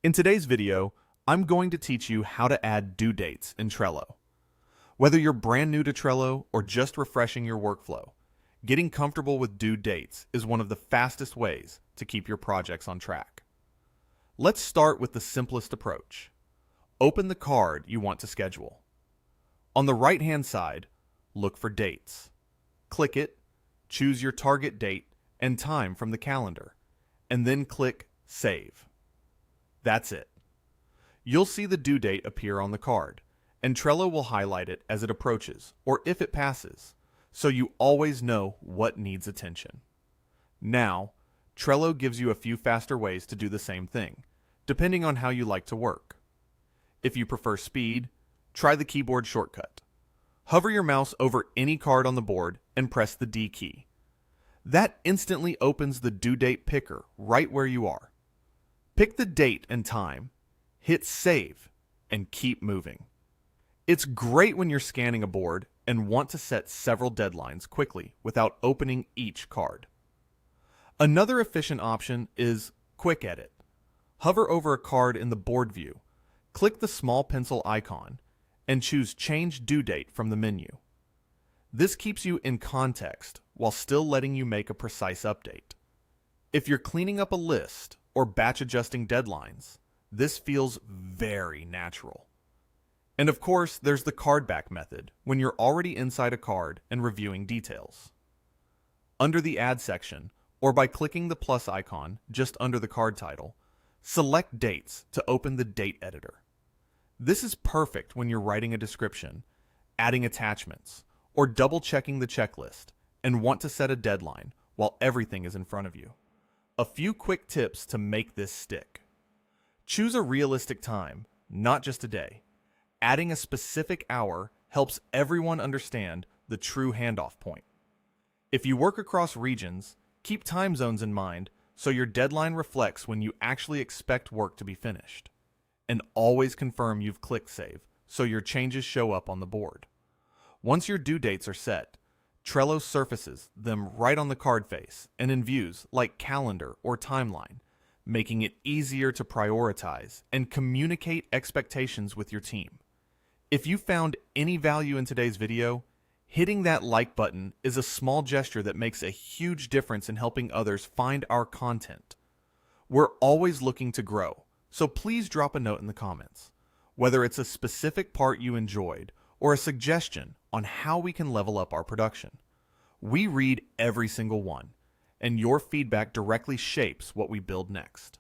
In today's video, I'm going to teach you how to add due dates in Trello. Whether you're brand new to Trello or just refreshing your workflow, getting comfortable with due dates is one of the fastest ways to keep your projects on track. Let's start with the simplest approach. Open the card you want to schedule. On the right-hand side, look for dates. Click it, choose your target date and time from the calendar, and then click Save. That's it. You'll see the due date appear on the card, and Trello will highlight it as it approaches or if it passes, so you always know what needs attention. Now, Trello gives you a few faster ways to do the same thing, depending on how you like to work. If you prefer speed, try the keyboard shortcut. Hover your mouse over any card on the board and press the D key. That instantly opens the due date picker right where you are. Pick the date and time, hit Save, and keep moving. It's great when you're scanning a board and want to set several deadlines quickly without opening each card. Another efficient option is Quick Edit. Hover over a card in the board view, click the small pencil icon, and choose Change Due Date from the menu. This keeps you in context while still letting you make a precise update. If you're cleaning up a list or batch adjusting deadlines, this feels very natural. And of course, there's the card back method when you're already inside a card and reviewing details. Under the Add section, or by clicking the plus icon just under the card title, select Dates to open the Date Editor. This is perfect when you're writing a description, adding attachments, or double-checking the checklist and want to set a deadline while everything is in front of you. A few quick tips to make this stick. Choose a realistic time, not just a day. Adding a specific hour helps everyone understand the true handoff point. If you work across regions, keep time zones in mind so your deadline reflects when you actually expect work to be finished. And always confirm you've clicked Save so your changes show up on the board. Once your due dates are set, Trello surfaces them right on the card face and in views like Calendar or Timeline, making it easier to prioritize and communicate expectations with your team. If you found any value in today's video, hitting that like button is a small gesture that makes a huge difference in helping others find our content. We're always looking to grow, so please drop a note in the comments, whether it's a specific part you enjoyed or a suggestion on how we can level up our production. We read every single one, and your feedback directly shapes what we build next.